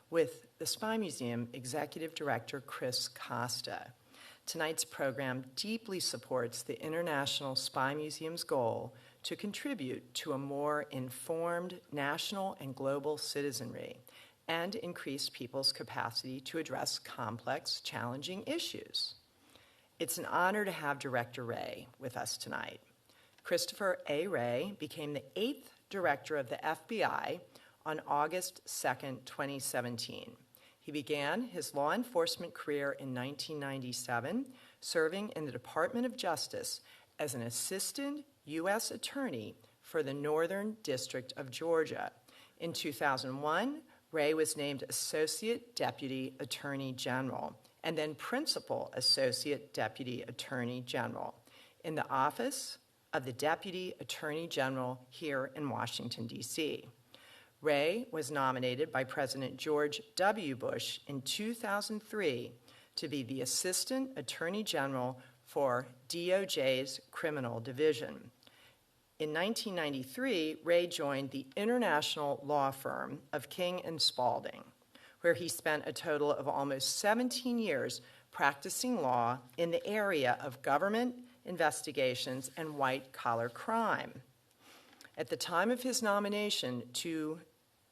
with the Spy Museum Executive Director Chris Costa. Tonight's program deeply supports the International Spy Museum's goal to contribute to a more informed national and global citizenry and increase people's capacity to address complex, challenging issues. It's an honor to have Director Wray with us tonight. Christopher A. Wray became the 8th Director of the FBI on August 2nd, 2017. He began his law enforcement career in 1997, serving in the Department of Justice as an assistant U.S. attorney for the Northern District of Georgia. In 2001, Wray was named Associate Deputy Attorney General and then Principal Associate Deputy Attorney General in the Office of the Deputy Attorney General here in Washington, D.C. Wray was nominated by President George W. Bush in 2003 to be the Assistant Attorney General for DOJ's Criminal Division. In 1993, Wray joined the international law firm of King & Spalding, where he spent a total of almost 17 years practicing law in the area of government investigations and white-collar crime. At the time of his nomination to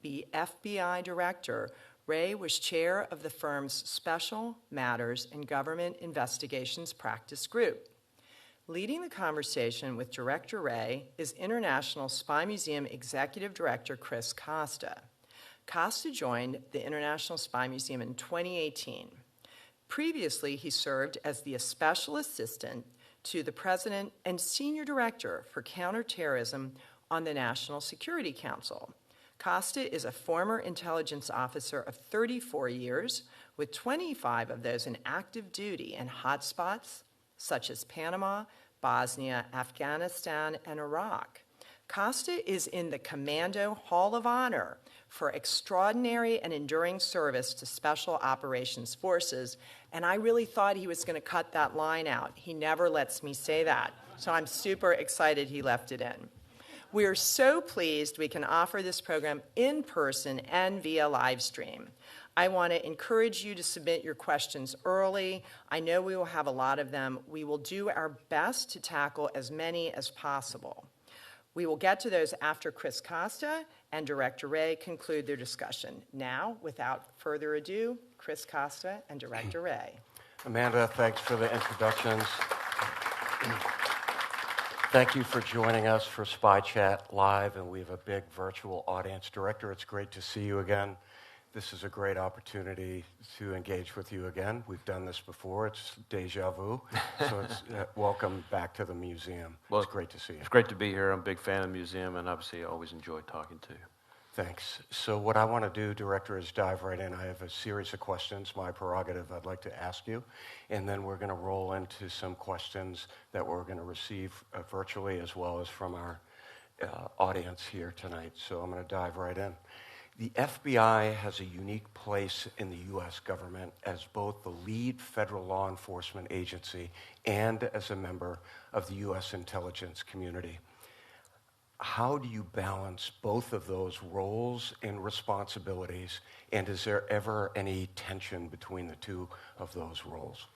be FBI Director, Wray was chair of the firm's Special Matters and Government Investigations Practice Group. Leading the conversation with Director Wray is International Spy Museum Executive Director Chris Costa. Costa joined the International Spy Museum in 2018. Previously, he served as the Special Assistant to the President and Senior Director for Counterterrorism on the National Security Council. Costa is a former intelligence officer of 34 years, with 25 of those in active duty in hotspots such as Panama, Bosnia, Afghanistan, and Iraq. Costa is in the Commando Hall of Honor for extraordinary and enduring service to Special Operations Forces, and I really thought he was going to cut that line out. He never lets me say that, so I'm super excited he left it in. We are so pleased we can offer this program in person and via live stream. I want to encourage you to submit your questions early. I know we will have a lot of them. We will do our best to tackle as many as possible. We will get to those after Chris Costa and Director Wray conclude their discussion. Now, without further ado, Chris Costa and Director Wray. Amanda, thanks for the introductions. Thank you for joining us for Spy Chat Live, and we have a big virtual audience. Director, it's great to see you again. This is a great opportunity to engage with you again. We've done this before. It's deja vu. So it's welcome back to the museum. Well, it's great to see you. It's great to be here. I'm a big fan of the museum, and obviously I always enjoy talking to you. Thanks. So what I want to do, Director, is dive right in. I have a series of questions, my prerogative, I'd like to ask you, and then we're going to roll into some questions that we're going to receive virtually as well as from our audience here tonight. So I'm going to dive right in. The FBI has a unique place in the U.S. government as both the lead federal law enforcement agency and as a member of the U.S. intelligence community. How do you balance both of those roles and responsibilities, and is there ever any tension between the two of those roles?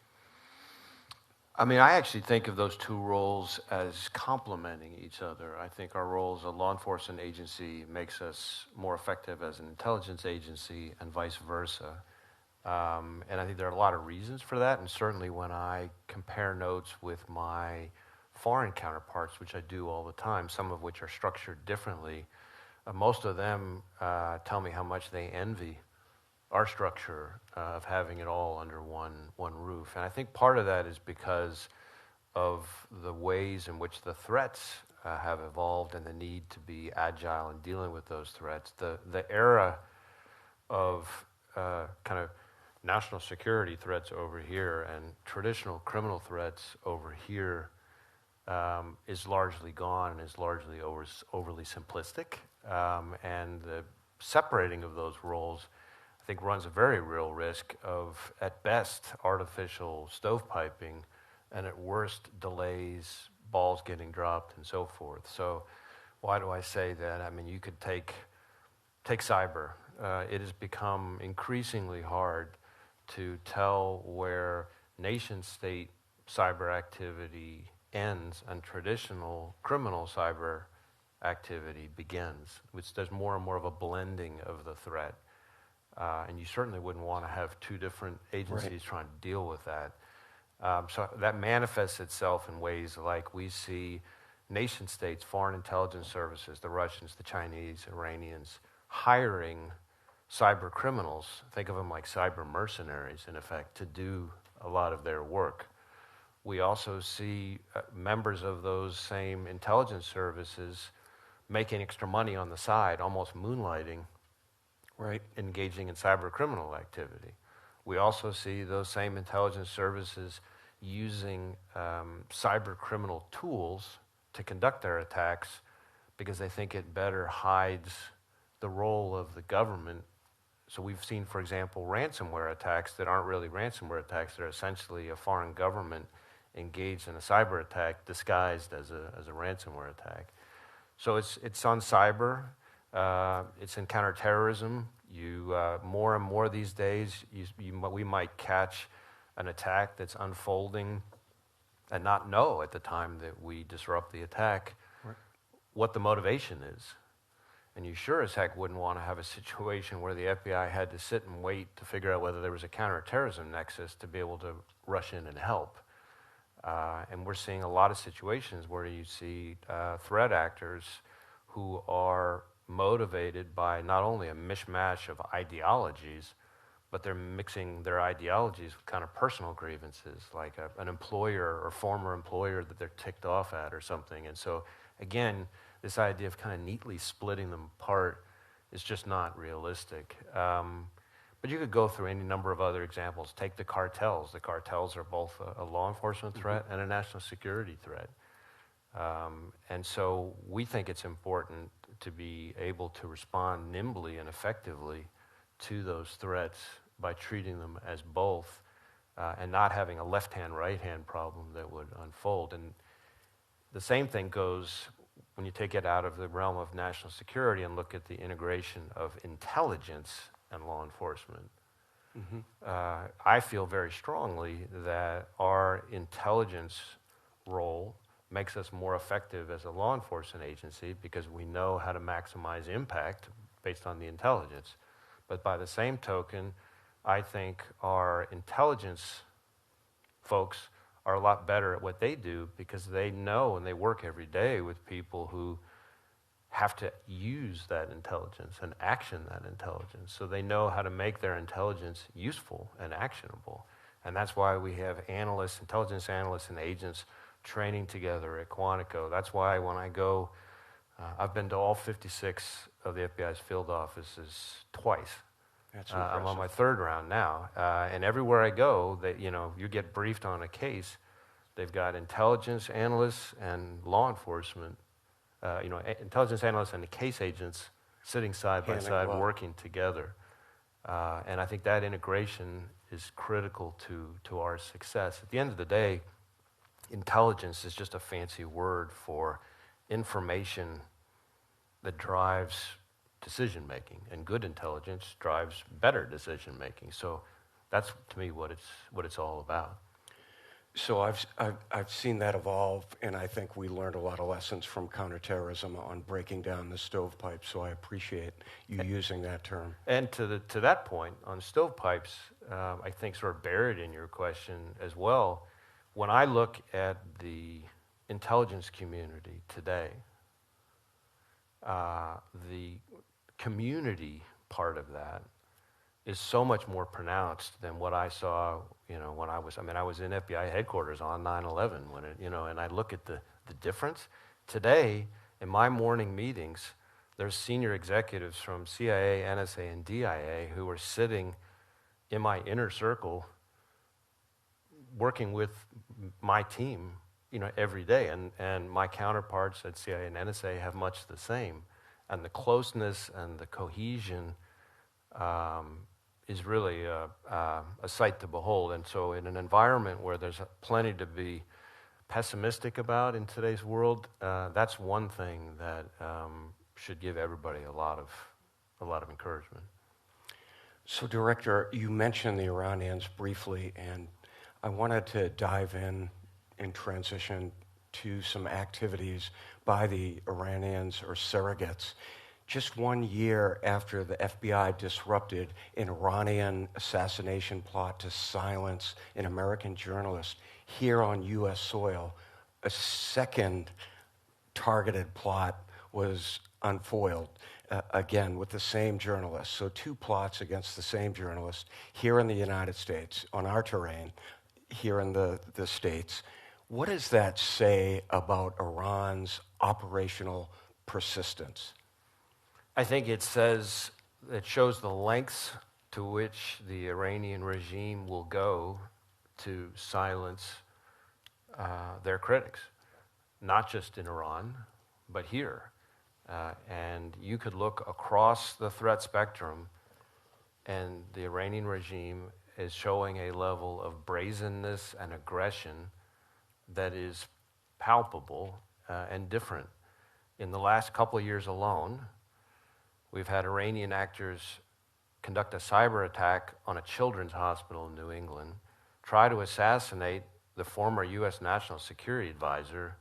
I mean, I actually think of those two roles as complementing each other. I think our role as a law enforcement agency makes us more effective as an intelligence agency and vice versa. And I think there are a lot of reasons for that, and certainly when I compare notes with my foreign counterparts, which I do all the time, some of which are structured differently, most of them tell me how much they envy our structure of having it all under one roof. And I think part of that is because of the ways in which the threats have evolved and the need to be agile in dealing with those threats. The era of kind of national security threats over here and traditional criminal threats over here is largely gone and is largely overly simplistic. And the separating of those roles, I think, runs a very real risk of, at best, artificial stovepiping, and at worst, delays, balls getting dropped, and so forth. So why do I say that? I mean, you could take cyber. it has become increasingly hard to tell where nation-state cyber activity ends and traditional criminal cyber activity begins, which there's more and more of a blending of the threat. And you certainly wouldn't want to have two different agencies trying to deal with that. So that manifests itself in ways like we see nation states, foreign intelligence services, the Russians, the Chinese, Iranians, hiring cyber criminals, think of them like cyber mercenaries, in effect, to do a lot of their work. We also see members of those same intelligence services making extra money on the side, almost moonlighting, engaging in cyber criminal activity. We also see those same intelligence services using cyber criminal tools to conduct their attacks because they think it better hides the role of the government. So we've seen, for example, ransomware attacks that aren't really ransomware attacks. They're essentially a foreign government engaged in a cyber attack disguised as a ransomware attack. So it's on cyber. It's in counterterrorism. More and more these days, we might catch an attack that's unfolding and not know at the time that we disrupt the attack what the motivation is. And you sure as heck wouldn't want to have a situation where the FBI had to sit and wait to figure out whether there was a counterterrorism nexus to be able to rush in and help. And we're seeing a lot of situations where you see threat actors who are motivated by not only a mishmash of ideologies, but they're mixing their ideologies with kind of personal grievances, like an employer or former employer that they're ticked off at or something. And so, again, this idea of kind of neatly splitting them apart is just not realistic. But you could go through any number of other examples. Take the cartels. The cartels are both a law enforcement threat and a national security threat. And so we think it's important to be able to respond nimbly and effectively to those threats by treating them as both and not having a left-hand, right-hand problem that would unfold. And the same thing goes when you take it out of the realm of national security and look at the integration of intelligence and law enforcement. I feel very strongly that our intelligence role makes us more effective as a law enforcement agency because we know how to maximize impact based on the intelligence. But by the same token, I think our intelligence folks are a lot better at what they do because they know and they work every day with people who have to use that intelligence and action that intelligence. So they know how to make their intelligence useful and actionable. And that's why we have analysts, intelligence analysts and agents training together at Quantico. That's why when I go, I've been to all 56 of the FBI's field offices twice. That's I'm on my third round now. And everywhere I go, you get briefed on a case. They've got intelligence analysts and law enforcement, intelligence analysts and the case agents sitting side by side working together. And I think that integration is critical to our success. At the end of the day, intelligence is just a fancy word for information that drives decision-making, and good intelligence drives better decision-making. So that's, to me, what it's all about. So I've seen that evolve, and I think we learned a lot of lessons from counterterrorism on breaking down the stovepipe, so I appreciate you using that term. And to that point, on stovepipes, I think sort of buried in your question as well, when I look at the intelligence community today, the community part of that is so much more pronounced than what I saw, when I was in FBI headquarters on 9/11 when and I look at the difference. Today, in my morning meetings, there's senior executives from CIA, NSA, and DIA who are sitting in my inner circle working with my team, every day. And my counterparts at CIA and NSA have much the same. And the closeness and the cohesion is really a sight to behold. And so in an environment where there's plenty to be pessimistic about in today's world, that's one thing that should give everybody a lot of encouragement. So, Director, you mentioned the Iranians briefly, and I wanted to dive in and transition to some activities by the Iranians or surrogates. Just 1 year after the FBI disrupted an Iranian assassination plot to silence an American journalist here on U.S. soil, a second targeted plot was unfoiled, again with the same journalist. So 2 plots against the same journalist here in the United States, on our terrain, here in the States. What does that say about Iran's operational persistence? I think it shows the lengths to which the Iranian regime will go to silence their critics, not just in Iran, but here. And you could look across the threat spectrum, and the Iranian regime is showing a level of brazenness and aggression that is palpable and different. In the last couple of years alone, we've had Iranian actors conduct a cyber attack on a children's hospital in New England, try to assassinate the former U.S. National Security Advisor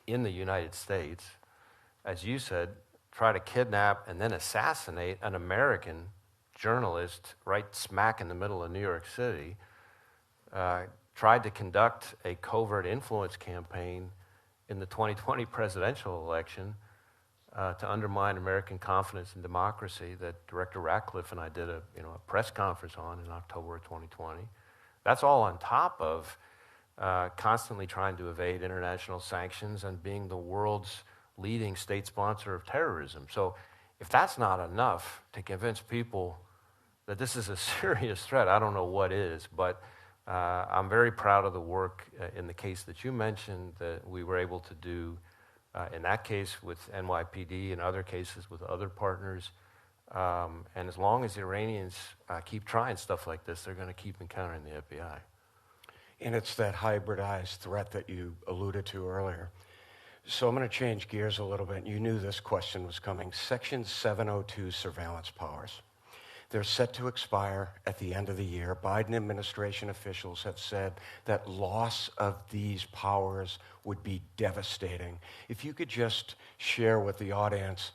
in the United States, as you said, try to kidnap and then assassinate an American journalist right smack in the middle of New York City, tried to conduct a covert influence campaign in the 2020 presidential election to undermine American confidence in democracy that Director Ratcliffe and I did a press conference on in October of 2020. That's all on top of constantly trying to evade international sanctions and being the world's leading state sponsor of terrorism. So if that's not enough to convince people that this is a serious threat, I don't know what is, but I'm very proud of the work in the case that you mentioned that we were able to do in that case with NYPD and other cases with other partners. And as long as the Iranians keep trying stuff like this, they're going to keep encountering the FBI. And it's that hybridized threat that you alluded to earlier. So I'm going to change gears a little bit. You knew this question was coming. Section 702 surveillance powers. They're set to expire at the end of the year. Biden administration officials have said that loss of these powers would be devastating. If you could just share with the audience,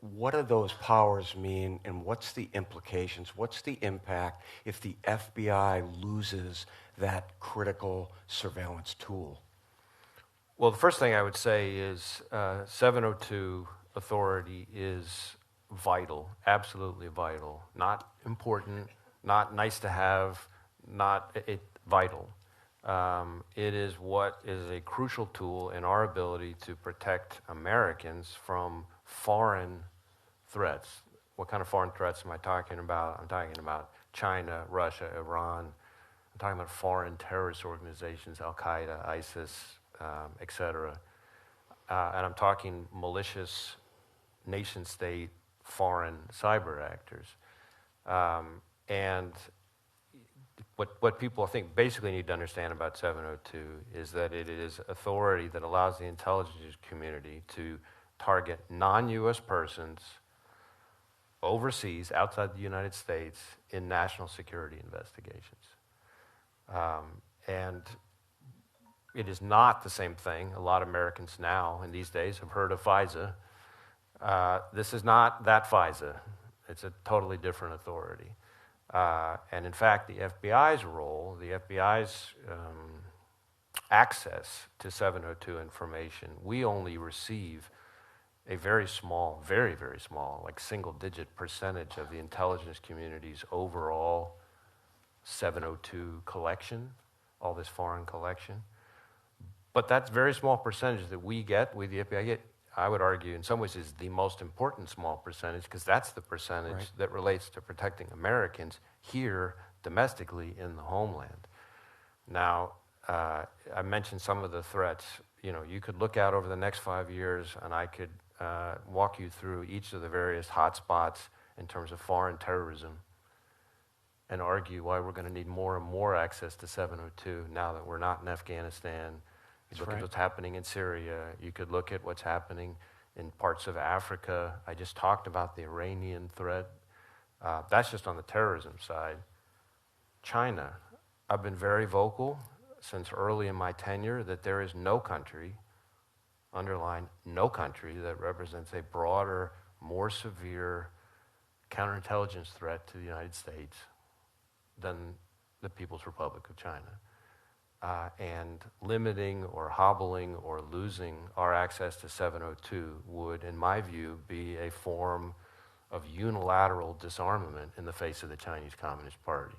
what do those powers mean and what's the implications? What's the impact if the FBI loses that critical surveillance tool? Well, the first thing I would say is 702 authority is vital, absolutely vital. Not important, not nice to have, vital. It is what is a crucial tool in our ability to protect Americans from foreign threats. What kind of foreign threats am I talking about? I'm talking about China, Russia, Iran. I'm talking about foreign terrorist organizations, Al-Qaeda, ISIS, etc. And I'm talking malicious nation-state foreign cyber actors. And what people, I think, basically need to understand about 702 is that it is authority that allows the intelligence community to target non-U.S. persons overseas, outside the United States, in national security investigations. And it is not the same thing. A lot of Americans now, in these days, have heard of FISA. This is not that FISA. It's a totally different authority. And in fact, the FBI's role, the FBI's access to 702 information, we only receive a very small, very, very small, like single-digit percentage of the intelligence community's overall 702 collection, all this foreign collection. But that very small percentage that we the FBI get, I would argue in some ways is the most important small percentage, because that's the percentage that relates to protecting Americans here domestically in the homeland. Now, I mentioned some of the threats. You could look out over the next 5 years, and I could walk you through each of the various hotspots in terms of foreign terrorism and argue why we're going to need more and more access to 702 now that we're not in Afghanistan. You look at what's happening in Syria. You could look at what's happening in parts of Africa. I just talked about the Iranian threat. That's just on the terrorism side. China, I've been very vocal since early in my tenure that there is no country, underline no country, that represents a broader, more severe counterintelligence threat to the United States than the People's Republic of China. And limiting or hobbling or losing our access to 702 would, in my view, be a form of unilateral disarmament in the face of the Chinese Communist Party.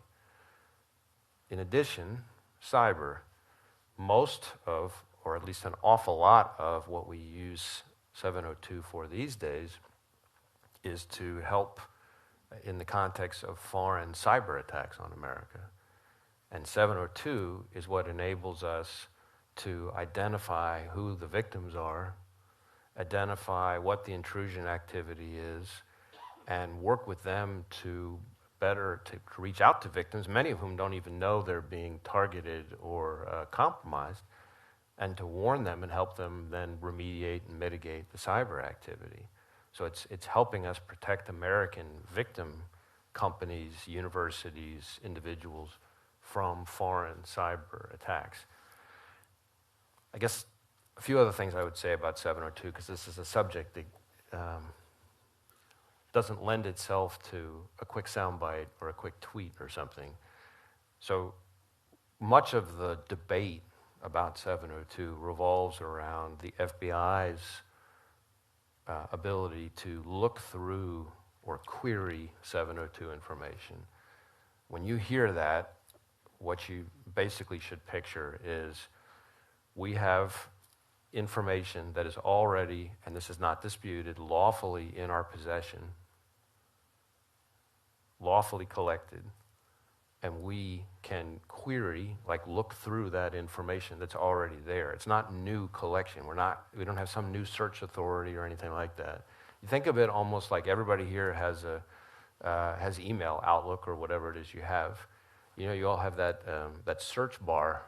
In addition, cyber, most of, or at least an awful lot of what we use 702 for these days is to help in the context of foreign cyber attacks on America. And 702 is what enables us to identify who the victims are, identify what the intrusion activity is, and work with them to reach out to victims, many of whom don't even know they're being targeted or compromised, and to warn them and help them then remediate and mitigate the cyber activity. So it's helping us protect American victim companies, universities, individuals from foreign cyber attacks. I guess a few other things I would say about 702, because this is a subject that doesn't lend itself to a quick soundbite or a quick tweet or something. So much of the debate about 702 revolves around the FBI's ability to look through or query 702 information. When you hear that, what you basically should picture is we have information that is already, and this is not disputed, lawfully in our possession, lawfully collected, and we can query, like look through that information that's already there. It's not new collection. We don't have some new search authority or anything like that. You think of it almost like everybody here has email, Outlook, or whatever it is you have. You know, you all have that search bar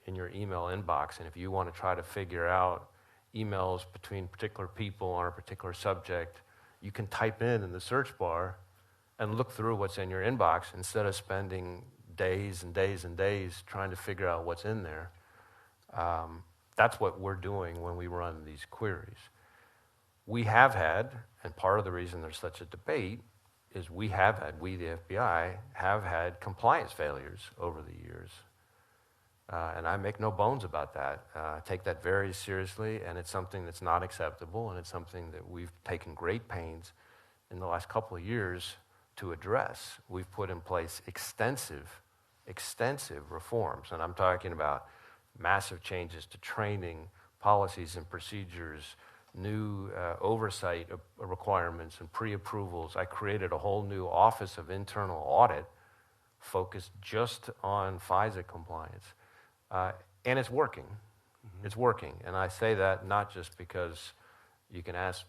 in your email inbox, and if you want to try to figure out emails between particular people on a particular subject, you can type in the search bar and look through what's in your inbox instead of spending days and days and days trying to figure out what's in there. That's what we're doing when we run these queries. We have had, and part of the reason there's such a debate is we, the FBI, have had compliance failures over the years. And I make no bones about that. I take that very seriously, and it's something that's not acceptable, and it's something that we've taken great pains in the last couple of years to address. We've put in place extensive reforms, and I'm talking about massive changes to training, policies and procedures, new oversight requirements and pre-approvals. I created a whole new Office of Internal Audit focused just on FISA compliance. And it's working. Mm-hmm. It's working. And I say that not just because you can ask,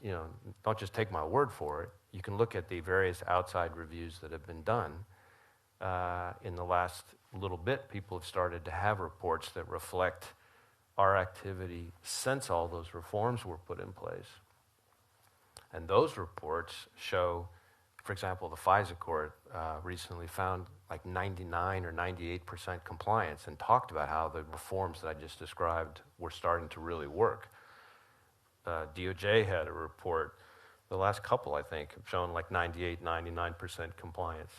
don't just take my word for it. You can look at the various outside reviews that have been done. In the last little bit, people have started to have reports that reflect our activity since all those reforms were put in place. And those reports show, for example, the FISA court recently found like 99 or 98% compliance and talked about how the reforms that I just described were starting to really work. DOJ had a report, the last couple, I think, have shown like 98, 99% compliance.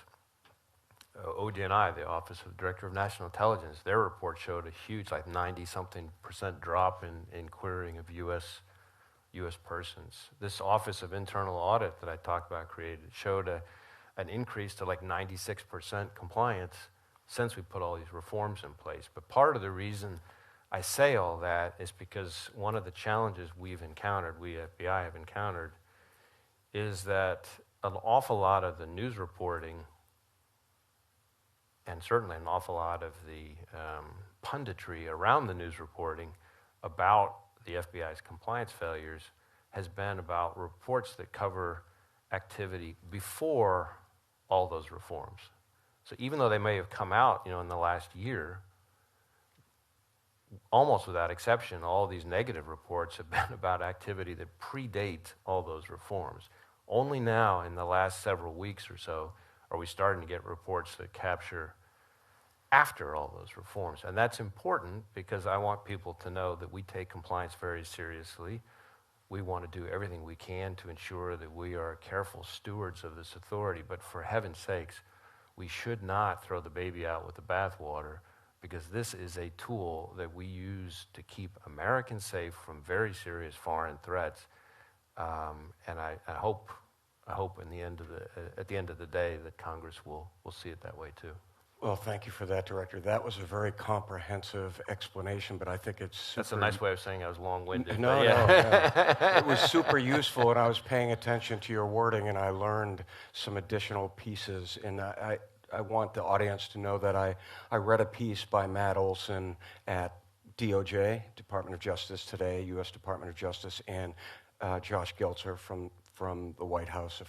ODNI, the Office of Director of National Intelligence, their report showed a huge, like 90-something% drop in querying of U.S. persons. This Office of Internal Audit that I talked about created showed an increase to like 96% compliance since we put all these reforms in place. But part of the reason I say all that is because one of the challenges we've encountered, we FBI have encountered, is that an awful lot of the news reporting and certainly an awful lot of the punditry around the news reporting about the FBI's compliance failures has been about reports that cover activity before all those reforms. So even though they may have come out, in the last year, almost without exception, all these negative reports have been about activity that predate all those reforms. Only now, in the last several weeks or so, are we starting to get reports that capture after all those reforms. And that's important because I want people to know that we take compliance very seriously. We want to do everything we can to ensure that we are careful stewards of this authority. But for heaven's sakes, we should not throw the baby out with the bathwater, because this is a tool that we use to keep Americans safe from very serious foreign threats. And I hope at the end of the day that Congress will see it that way too. Well, thank you for that, Director. That was a very comprehensive explanation, but I think it's That's a nice way of saying I was long-winded. No, no. It was super useful, and I was paying attention to your wording, and I learned some additional pieces. And I want the audience to know that I read a piece by Matt Olson at DOJ, Department of Justice today, U.S. Department of Justice, and Josh Geltzer from the White House,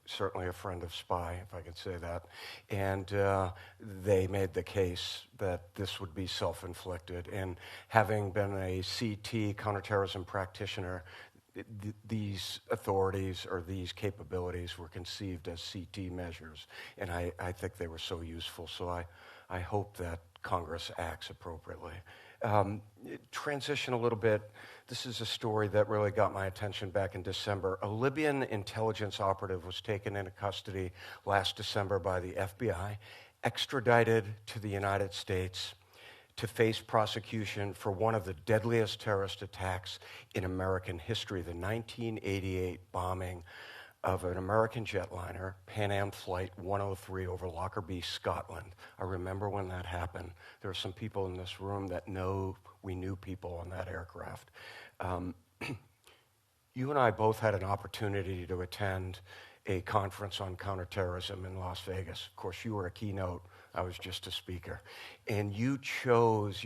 certainly a friend of SPY, if I can say that. And they made the case that this would be self-inflicted. And having been a CT, counterterrorism practitioner, these authorities or these capabilities were conceived as CT measures. And I think they were so useful. So I hope that Congress acts appropriately. Transition a little bit. This is a story that really got my attention back in December. A Libyan intelligence operative was taken into custody last December by the FBI, extradited to the United States to face prosecution for one of the deadliest terrorist attacks in American history, the 1988 bombing of an American jetliner, Pan Am Flight 103 over Lockerbie, Scotland. I remember when that happened. There are some people in this room that know we knew people on that aircraft. You and I both had an opportunity to attend a conference on counterterrorism in Las Vegas. Of course, you were a keynote. I was just a speaker. And you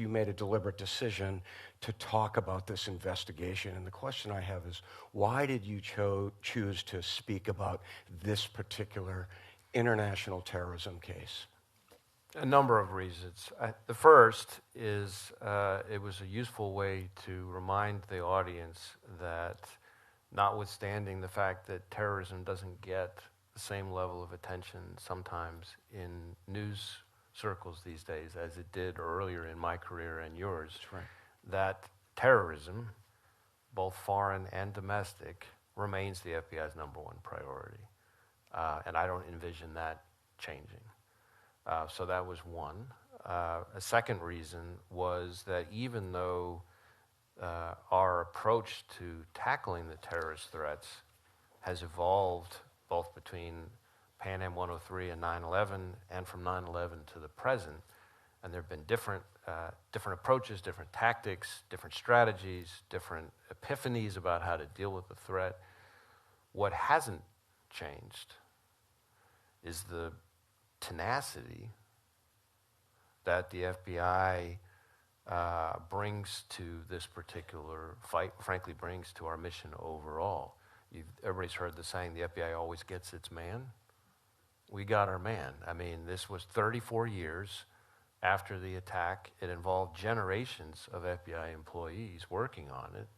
made a deliberate decision to talk about this investigation. And the question I have is, why did you choose to speak about this particular international terrorism case? A number of reasons. The first is it was a useful way to remind the audience that, notwithstanding the fact that terrorism doesn't get the same level of attention sometimes in news circles these days as it did earlier in my career and yours, right, that terrorism, both foreign and domestic, remains the FBI's number one priority. And I don't envision that changing. So that was one. A second reason was that even though our approach to tackling the terrorist threats has evolved both between Pan Am 103 and 9/11, and from 9/11 to the present, and there have been different approaches, different tactics, different strategies, different epiphanies about how to deal with the threat. What hasn't changed is the tenacity that the FBI brings to this particular fight, frankly brings to our mission overall. Everybody's heard the saying, the FBI always gets its man. We got our man. I mean, this was 34 years after the attack. It involved generations of FBI employees working on it.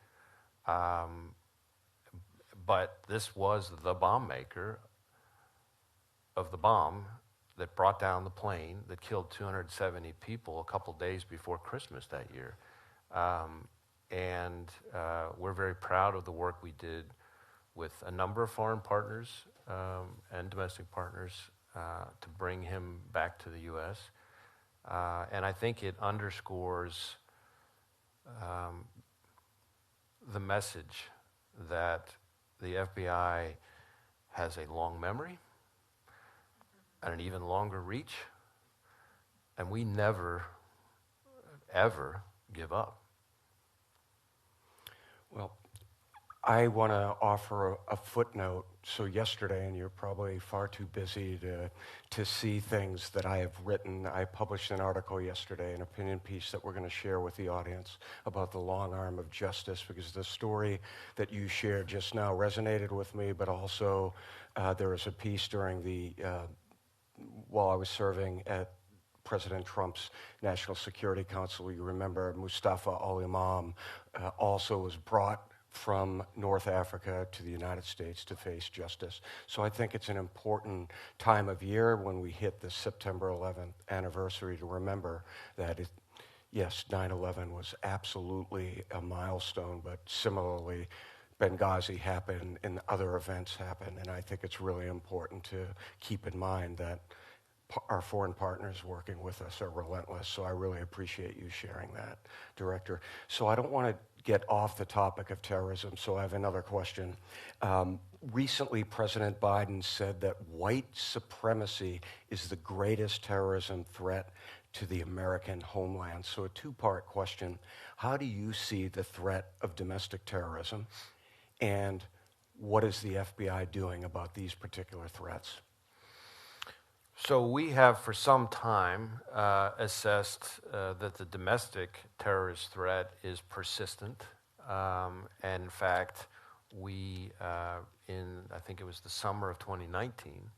But this was the bomb maker of the bomb that brought down the plane that killed 270 people a couple days before Christmas that year. And we're very proud of the work we did with a number of foreign partners and domestic partners to bring him back to the U.S. And I think it underscores the message that the FBI has a long memory and an even longer reach, and we never, ever give up. Well, I want to offer a footnote. So yesterday, and you're probably far too busy to see things that I have written, I published an article yesterday, an opinion piece that we're going to share with the audience about the long arm of justice, because the story that you shared just now resonated with me, but also there was a piece during while I was serving at President Trump's National Security Council. You remember Mustafa al-Imam also was brought from North Africa to the United States to face justice. So I think it's an important time of year when we hit the September 11th anniversary to remember that yes, 9/11 was absolutely a milestone, but similarly, Benghazi happened and other events happened, and I think it's really important to keep in mind that our foreign partners working with us are relentless, so I really appreciate you sharing that, Director. So I don't want to get off the topic of terrorism, so I have another question. Recently, President Biden said that white supremacy is the greatest terrorism threat to the American homeland. So a two-part question. How do you see the threat of domestic terrorism, and what is the FBI doing about these particular threats? So we have for some time assessed that the domestic terrorist threat is persistent. And in fact, we, I think it was the summer of 2019,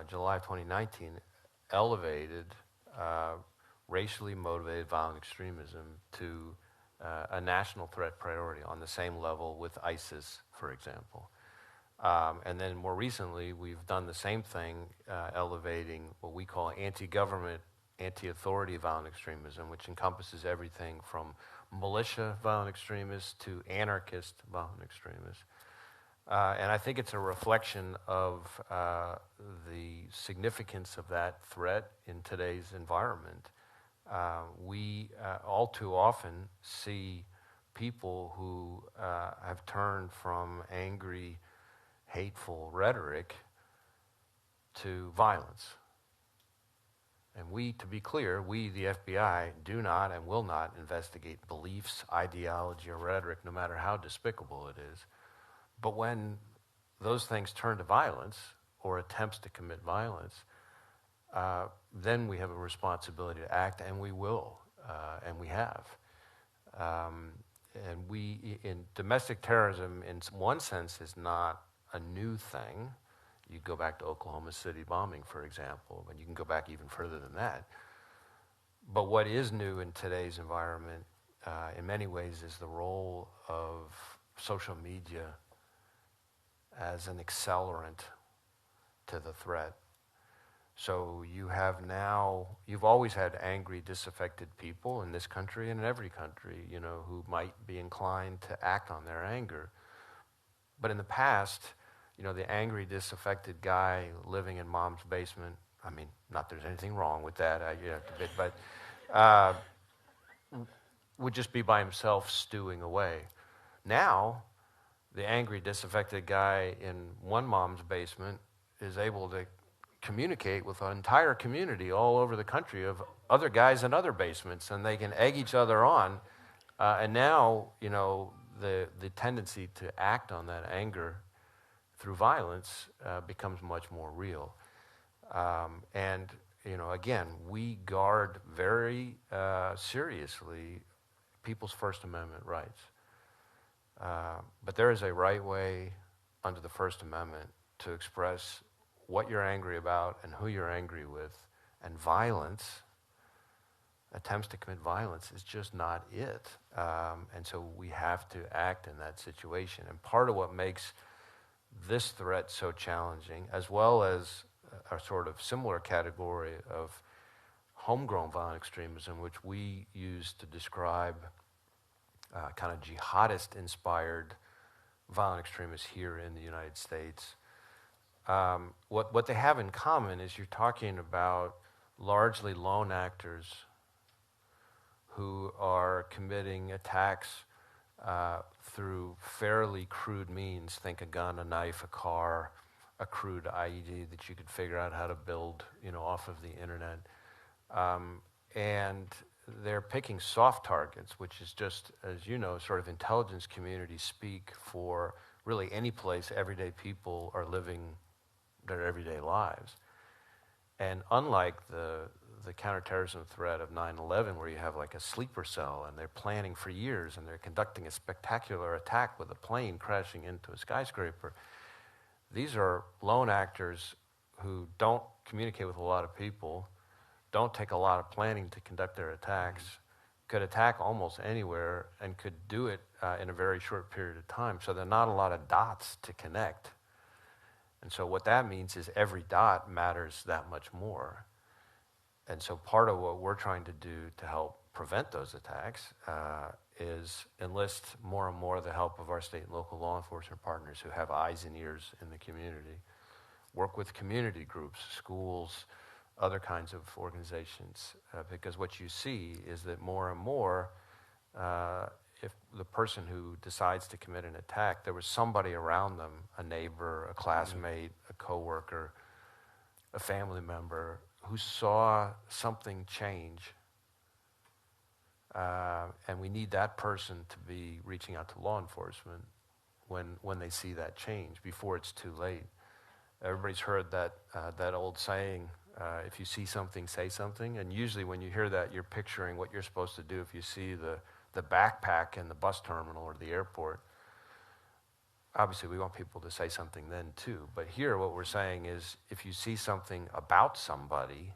July of 2019, elevated racially motivated violent extremism to a national threat priority on the same level with ISIS, for example. And then more recently, we've done the same thing, elevating what we call anti-government, anti-authority violent extremism, which encompasses everything from militia violent extremists to anarchist violent extremists. And I think it's a reflection of the significance of that threat in today's environment. We all too often see people who have turned from angry, hateful rhetoric to violence. And we, to be clear, we, the FBI, do not and will not investigate beliefs, ideology, or rhetoric, no matter how despicable it is. But when those things turn to violence or attempts to commit violence, then we have a responsibility to act, and we will, and we have. And we, in domestic terrorism, in one sense, is not a new thing. You go back to Oklahoma City bombing, for example, and you can go back even further than that. But what is new in today's environment, in many ways, is the role of social media as an accelerant to the threat. So you have now, you've always had angry, disaffected people in this country and in every country, you know, who might be inclined to act on their anger. But in the past, you know, the angry, disaffected guy living in mom's basement, I mean, not there's anything wrong with that, but would just be by himself stewing away. Now, the angry, disaffected guy in one mom's basement is able to communicate with an entire community all over the country of other guys in other basements, and they can egg each other on. And now, you know, the tendency to act on that anger through violence becomes much more real. And, you know, again, we guard very seriously people's First Amendment rights. But there is a right way under the First Amendment to express what you're angry about and who you're angry with. And violence, attempts to commit violence, is just not it. And so we have to act in that situation. And part of what makes this threat so challenging, as well as a sort of similar category of homegrown violent extremism, which we use to describe kind of jihadist-inspired violent extremists here in the United States. What they have in common is you're talking about largely lone actors who are committing attacks through fairly crude means. Think a gun, a knife, a car, a crude IED that you could figure out how to build, you know, off of the internet. And they're picking soft targets, which is just, as you know, sort of intelligence community speak for really any place everyday people are living their everyday lives. And unlike the counterterrorism threat of 9/11, where you have like a sleeper cell and they're planning for years and they're conducting a spectacular attack with a plane crashing into a skyscraper, these are lone actors who don't communicate with a lot of people, don't take a lot of planning to conduct their attacks, could attack almost anywhere and could do it in a very short period of time. So there are not a lot of dots to connect. And so what that means is every dot matters that much more. And so part of what we're trying to do to help prevent those attacks is enlist more and more the help of our state and local law enforcement partners who have eyes and ears in the community. Work with community groups, schools, other kinds of organizations, because what you see is that more and more, if the person who decides to commit an attack, there was somebody around them, a neighbor, a classmate, a coworker, a family member, who saw something change. And we need that person to be reaching out to law enforcement when they see that change, before it's too late. Everybody's heard that old saying, if you see something, say something. And usually when you hear that, you're picturing what you're supposed to do if you see the backpack in the bus terminal or the airport. Obviously, we want people to say something then too. But here what we're saying is, if you see something about somebody,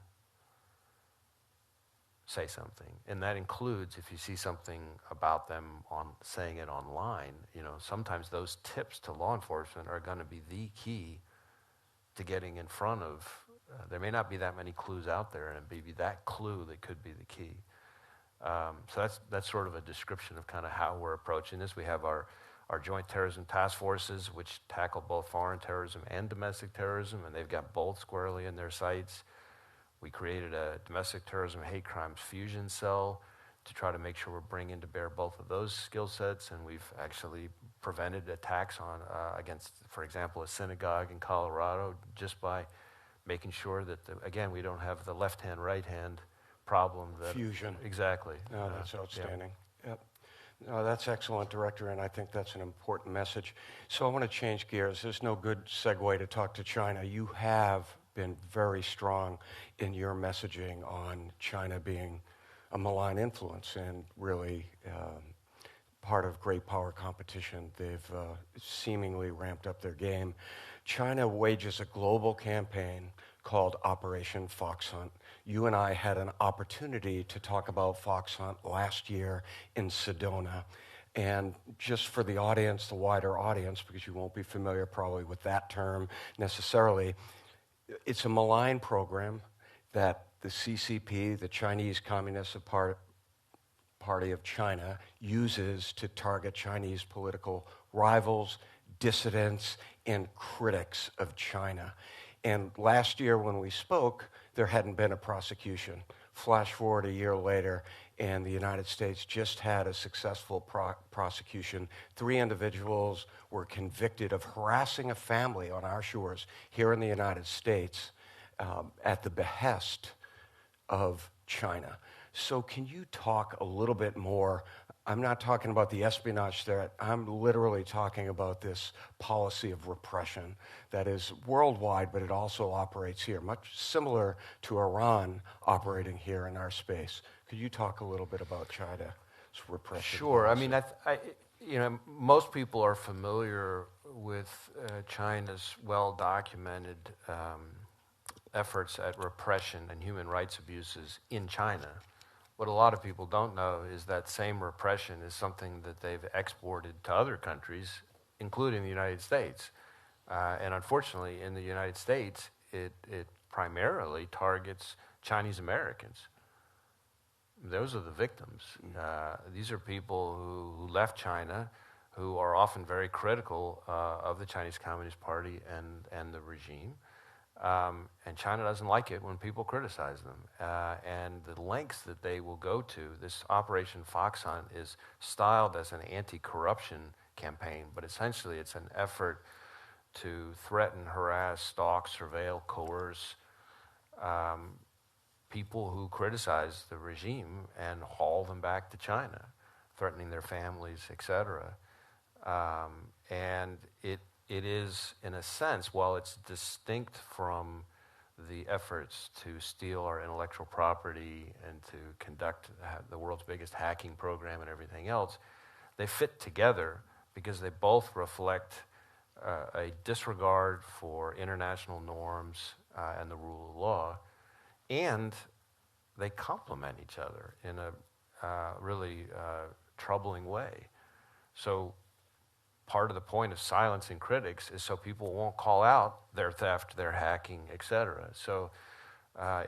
say something. And that includes if you see something about them saying it online. Sometimes those tips to law enforcement are going to be the key to getting in front of. There may not be that many clues out there, and it may be that clue that could be the key. So that's sort of a description of kind of how we're approaching this. We have our joint terrorism task forces, which tackle both foreign terrorism and domestic terrorism, and they've got both squarely in their sights. We created a domestic terrorism hate crimes fusion cell to try to make sure we're bringing to bear both of those skill sets, and we've actually prevented attacks against, for example, a synagogue in Colorado, just by making sure that, again, we don't have the left-hand, right-hand problem. Fusion. Exactly. No, that's outstanding. Yep. No, that's excellent, Director, and I think that's an important message. So I want to change gears. There's no good segue to talk to China. You have been very strong in your messaging on China being a malign influence and really part of great power competition. They've seemingly ramped up their game. China wages a global campaign called Operation Fox Hunt. You and I had an opportunity to talk about Fox Hunt last year in Sedona. And just for the audience, the wider audience, because you won't be familiar probably with that term necessarily, it's a malign program that the CCP, the Chinese Communist Party of China, uses to target Chinese political rivals, dissidents, and critics of China. And last year when we spoke, there hadn't been a prosecution. Flash forward a year later, and the United States just had a successful prosecution. 3 individuals were convicted of harassing a family on our shores here in the United States at the behest of China. So can you talk a little bit more? I'm not talking about the espionage threat. I'm literally talking about this policy of repression that is worldwide, but it also operates here, much similar to Iran operating here in our space. Could you talk a little bit about China's repression? Sure. policy? I mean, most people are familiar with China's well-documented efforts at repression and human rights abuses in China. What a lot of people don't know is that same repression is something that they've exported to other countries, including the United States. And unfortunately, in the United States, it primarily targets Chinese Americans. Those are the victims. These are people who left China, who are often very critical of the Chinese Communist Party and the regime. And China doesn't like it when people criticize them. And the lengths that they will go to, this Operation Fox Hunt is styled as an anti-corruption campaign, but essentially it's an effort to threaten, harass, stalk, surveil, coerce people who criticize the regime and haul them back to China, threatening their families, etc. And it is, in a sense, while it's distinct from the efforts to steal our intellectual property and to conduct the world's biggest hacking program and everything else, they fit together because they both reflect a disregard for international norms and the rule of law, and they complement each other in really troubling way. So part of the point of silencing critics is so people won't call out their theft, their hacking, etc. So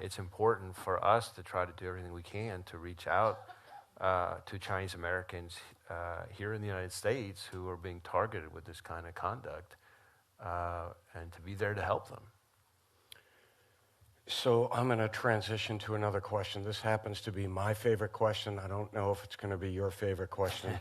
it's important for us to try to do everything we can to reach out to Chinese Americans here in the United States who are being targeted with this kind of conduct, and to be there to help them. So I'm going to transition to another question. This happens to be my favorite question. I don't know if it's going to be your favorite question.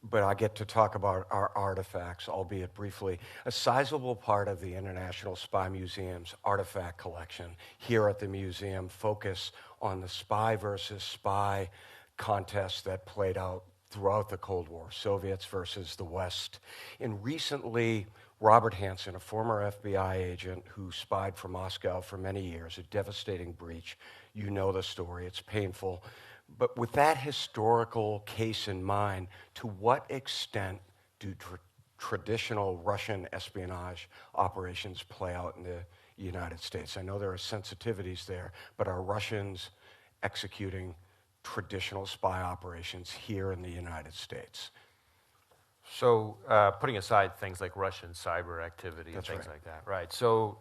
But I get to talk about our artifacts, albeit briefly. A sizable part of the International Spy Museum's artifact collection here at the museum focus on the spy versus spy contest that played out throughout the Cold War, Soviets versus the West. And recently, Robert Hansen, a former FBI agent who spied for Moscow for many years, a devastating breach. You know the story, it's painful. But with that historical case in mind, to what extent do traditional Russian espionage operations play out in the United States? I know there are sensitivities there, but are Russians executing traditional spy operations here in the United States? So putting aside things like Russian cyber activity and things like that, right? So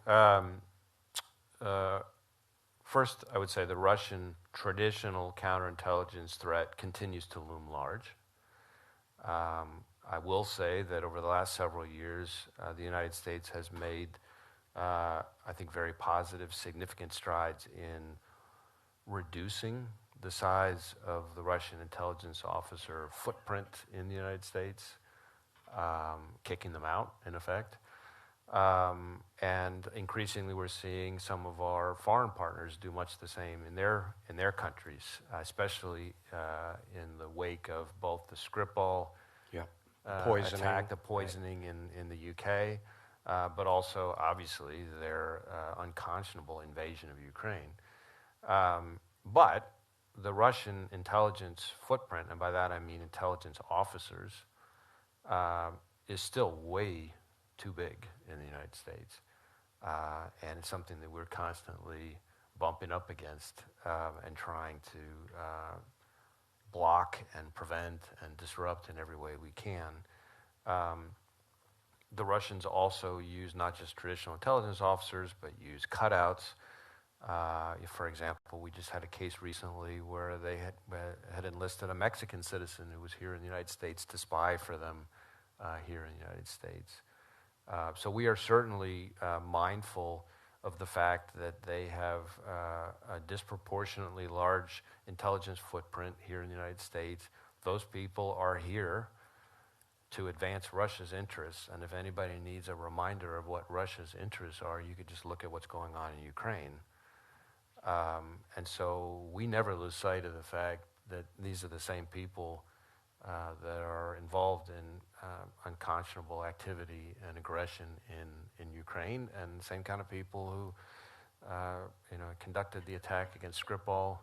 first, I would say the Russian traditional counterintelligence threat continues to loom large. I will say that over the last several years, the United States has made, I think, very positive, significant strides in reducing the size of the Russian intelligence officer footprint in the United States, kicking them out, in effect. And increasingly, we're seeing some of our foreign partners do much the same in their countries, especially in the wake of both the Skripal attack, the poisoning in the UK, but also, obviously, their unconscionable invasion of Ukraine. But the Russian intelligence footprint, and by that I mean intelligence officers, is still way too big in the United States. And it's something that we're constantly bumping up against and trying to block and prevent and disrupt in every way we can. The Russians also use not just traditional intelligence officers, but use cutouts. For example, we just had a case recently where they had enlisted a Mexican citizen who was here in the United States to spy for them here in the United States. So we are certainly mindful of the fact that they have a disproportionately large intelligence footprint here in the United States. Those people are here to advance Russia's interests, and if anybody needs a reminder of what Russia's interests are, you could just look at what's going on in Ukraine. And so we never lose sight of the fact that these are the same people that are involved in unconscionable activity and aggression in Ukraine, and the same kind of people who conducted the attack against Skripal,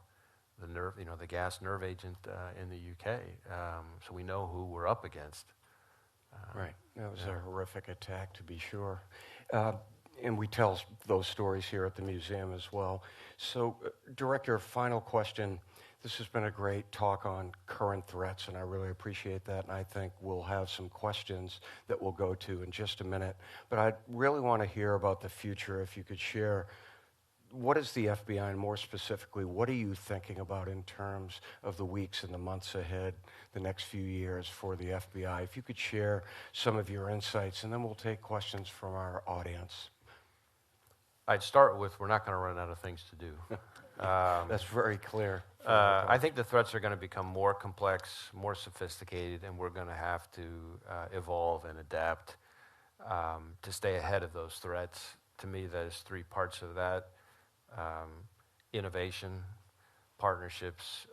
the gas nerve agent in the UK. So we know who we're up against. Right. That was a horrific attack, to be sure. And we tell those stories here at the museum as well. So, Director, final question. This has been a great talk on current threats, and I really appreciate that, and I think we'll have some questions that we'll go to in just a minute. But I really want to hear about the future, if you could share. What is the FBI, and more specifically, what are you thinking about in terms of the weeks and the months ahead, the next few years for the FBI? If you could share some of your insights, and then we'll take questions from our audience. I'd start with, we're not going to run out of things to do. That's very clear. I think the threats are going to become more complex, more sophisticated, and we're going to have to evolve and adapt to stay ahead of those threats. To me, there's three parts of that. Innovation, partnerships,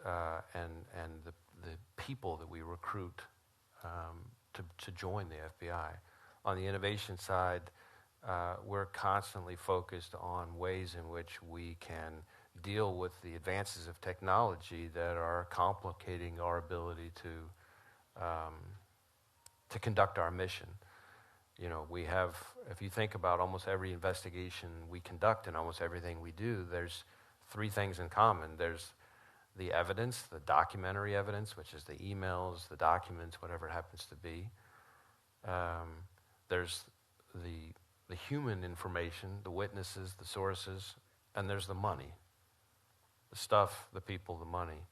and the people that we recruit to join the FBI. On the innovation side, we're constantly focused on ways in which we can deal with the advances of technology that are complicating our ability to conduct our mission. You know, we have, if you think about almost every investigation we conduct and almost everything we do, there's three things in common. There's the evidence, the documentary evidence, which is the emails, the documents, whatever it happens to be. There's the human information, the witnesses, the sources, and there's the money. The stuff, the people, the money.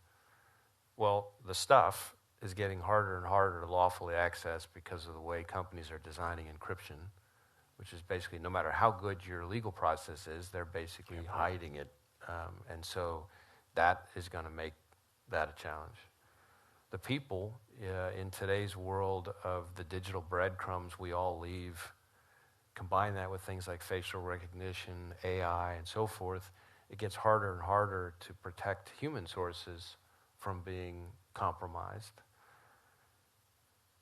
Well, the stuff is getting harder and harder to lawfully access because of the way companies are designing encryption, which is basically no matter how good your legal process is, they're basically hiding it. And so that is going to make that a challenge. The people in today's world of the digital breadcrumbs we all leave, combine that with things like facial recognition, AI, and so forth, it gets harder and harder to protect human sources from being compromised.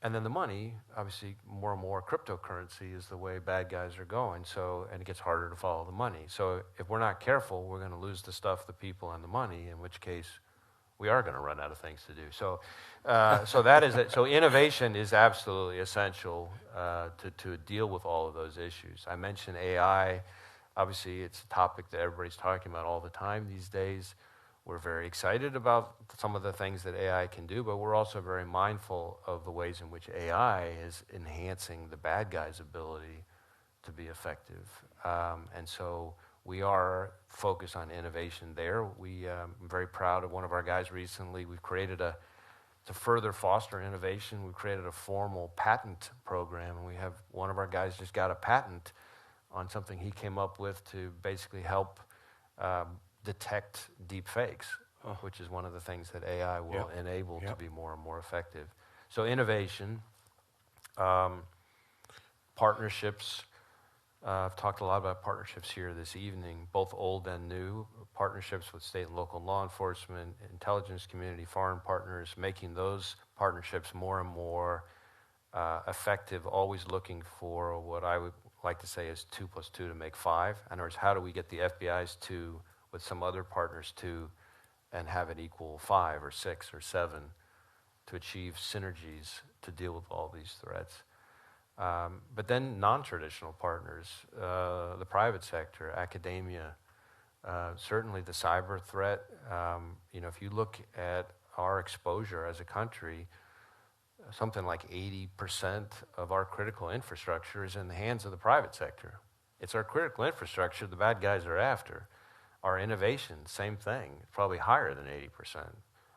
And then the money, obviously more and more cryptocurrency is the way bad guys are going, and it gets harder to follow the money. So if we're not careful, we're going to lose the stuff, the people, and the money, in which case we are going to run out of things to do. So that is it. So innovation is absolutely essential to deal with all of those issues. I mentioned AI. Obviously, it's a topic that everybody's talking about all the time these days. We're very excited about some of the things that AI can do, but we're also very mindful of the ways in which AI is enhancing the bad guys' ability to be effective. And so we are focused on innovation there. I'm very proud of one of our guys recently. We've created to further foster innovation, we've created a formal patent program, and we have one of our guys just got a patent on something he came up with to basically help detect deep fakes, which is one of the things that AI will enable to be more and more effective. So innovation, partnerships. I've talked a lot about partnerships here this evening, both old and new, partnerships with state and local law enforcement, intelligence community, foreign partners, making those partnerships more and more effective, always looking for what I would like to say is 2 + 2 to make 5. In other words, how do we get the FBI's 2 with some other partners 2 and have it equal 5 or 6 or 7 to achieve synergies to deal with all these threats. But then non-traditional partners, the private sector, academia, certainly the cyber threat. If you look at our exposure as a country, something like 80% of our critical infrastructure is in the hands of the private sector. It's our critical infrastructure the bad guys are after. Our innovation, same thing, probably higher than 80%.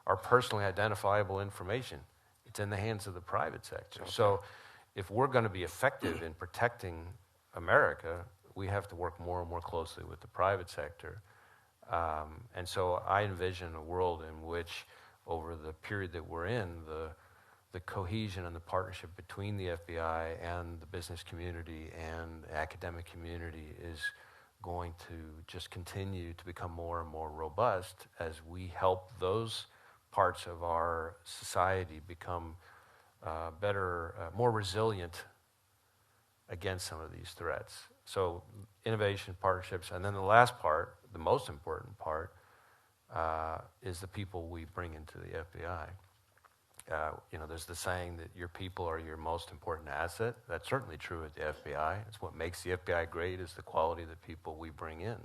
Our personally identifiable information, it's in the hands of the private sector. Okay. So if we're going to be effective in protecting America, we have to work more and more closely with the private sector. And so I envision a world in which, over the period that we're in, the cohesion and the partnership between the FBI and the business community and the academic community is going to just continue to become more and more robust as we help those parts of our society become better, more resilient against some of these threats. So innovation, partnerships, and then the last part, the most important part, is the people we bring into the FBI. There's the saying that your people are your most important asset. That's certainly true at the FBI. It's what makes the FBI great is the quality of the people we bring in.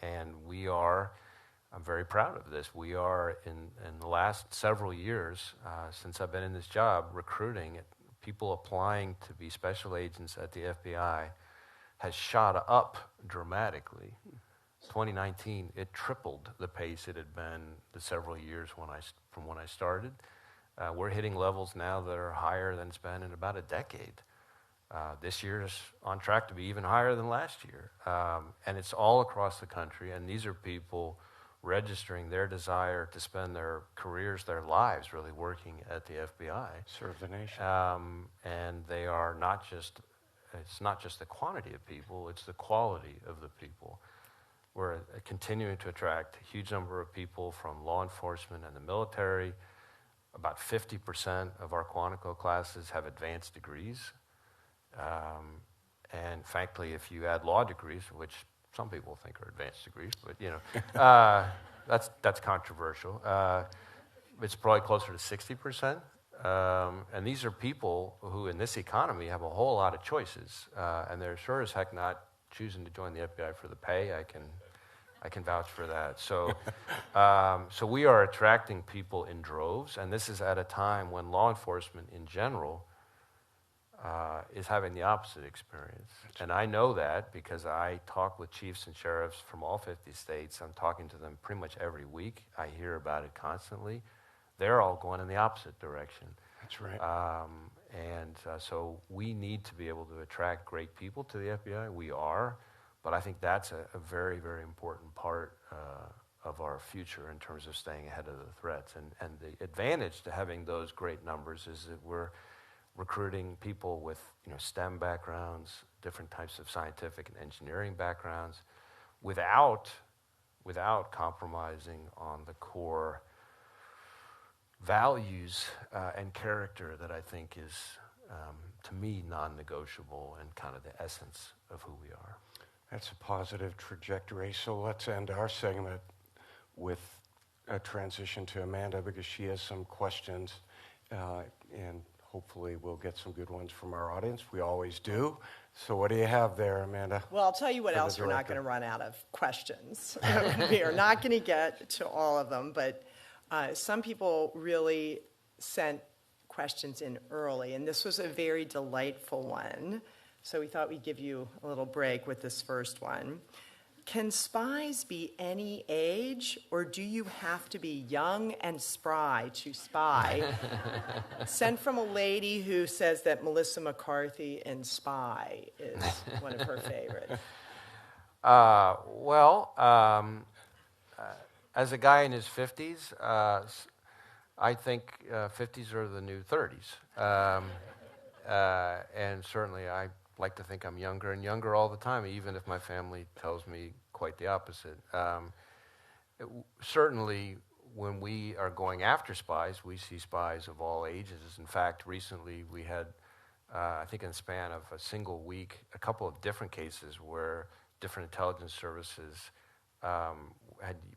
And I'm very proud of this. We are, in the last several years, since I've been in this job, recruiting people applying to be special agents at the FBI has shot up dramatically. 2019, it tripled the pace it had been the several years from when I started. We're hitting levels now that are higher than it's been in about a decade. This year is on track to be even higher than last year. And it's all across the country, and these are people registering their desire to spend their careers, their lives really working at the FBI. Serve the nation. And they are it's not just the quantity of people, it's the quality of the people. We're continuing to attract a huge number of people from law enforcement and the military. About 50% of our Quantico classes have advanced degrees. And frankly, if you add law degrees, which some people think are advanced degrees, but that's controversial. It's probably closer to 60%. And these are people who in this economy have a whole lot of choices. And they're sure as heck not choosing to join the FBI for the pay. I can I can vouch for that. So, so we are attracting people in droves, and this is at a time when law enforcement in general is having the opposite experience. And I know that because I talk with chiefs and sheriffs from all 50 states. I'm talking to them pretty much every week. I hear about it constantly. They're all going in the opposite direction. That's right. So we need to be able to attract great people to the FBI. We are, but I think that's a very, very important part of our future in terms of staying ahead of the threats. And the advantage to having those great numbers is that we're recruiting people with STEM backgrounds, different types of scientific and engineering backgrounds, without compromising on the core values and character that I think is, to me, non-negotiable and kind of the essence of who we are. That's a positive trajectory. So let's end our segment with a transition to Amanda, because she has some questions, and hopefully we'll get some good ones from our audience. We always do. So what do you have there, Amanda? Well, I'll tell you what else we're not going to run out of questions. We are not going to get to all of them, but some people really sent questions in early, and this was a very delightful one. So we thought we'd give you a little break with this first one. Can spies be any age, or do you have to be young and spry to spy? Sent from a lady who says that Melissa McCarthy in Spy is one of her favorites. As a guy in his 50s, I think 50s are the new 30s. And certainly I like to think I'm younger and younger all the time, even if my family tells me quite the opposite. Certainly, when we are going after spies, we see spies of all ages. In fact, recently we had, I think in the span of a single week, a couple of different cases where different intelligence services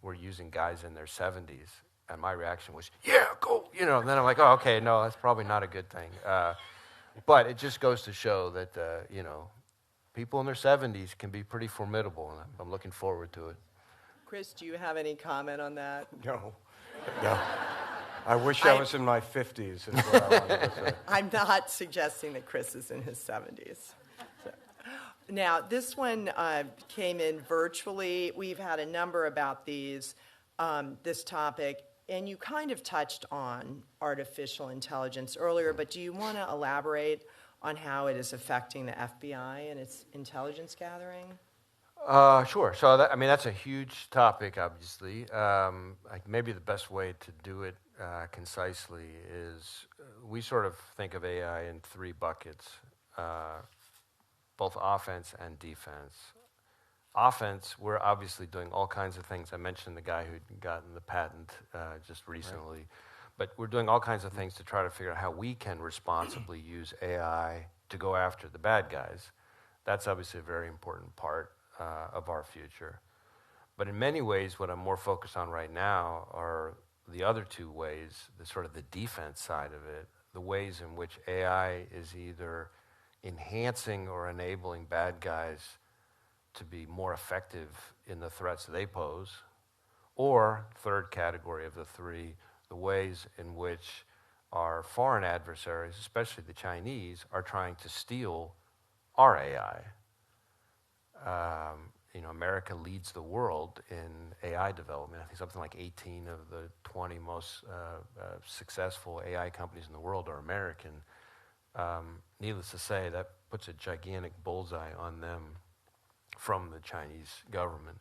were using guys in their 70s. And my reaction was, yeah, go, and then I'm like, oh, okay, no, that's probably not a good thing. But it just goes to show that, people in their 70s can be pretty formidable, and I'm looking forward to it. Chris, do you have any comment on that? No. I wish I was in my 50s, is what I wanted to say. I'm not suggesting that Chris is in his 70s. So. Now, this one came in virtually. We've had a number about this topic. And you kind of touched on artificial intelligence earlier, but do you want to elaborate on how it is affecting the FBI and its intelligence gathering? Sure. So, that's a huge topic, obviously. Maybe the best way to do it concisely is we sort of think of AI in three buckets, both offense and defense. Offense, we're obviously doing all kinds of things. I mentioned the guy who'd gotten the patent just recently. Right. But we're doing all kinds of things to try to figure out how we can responsibly use AI to go after the bad guys. That's obviously a very important part of our future. But in many ways, what I'm more focused on right now are the other two ways, the sort of the defense side of it, the ways in which AI is either enhancing or enabling bad guys to be more effective in the threats they pose, or third category of the three, the ways in which our foreign adversaries, especially the Chinese, are trying to steal our AI. America leads the world in AI development. I think something like 18 of the 20 most successful AI companies in the world are American. Needless to say, that puts a gigantic bullseye on them from the Chinese government.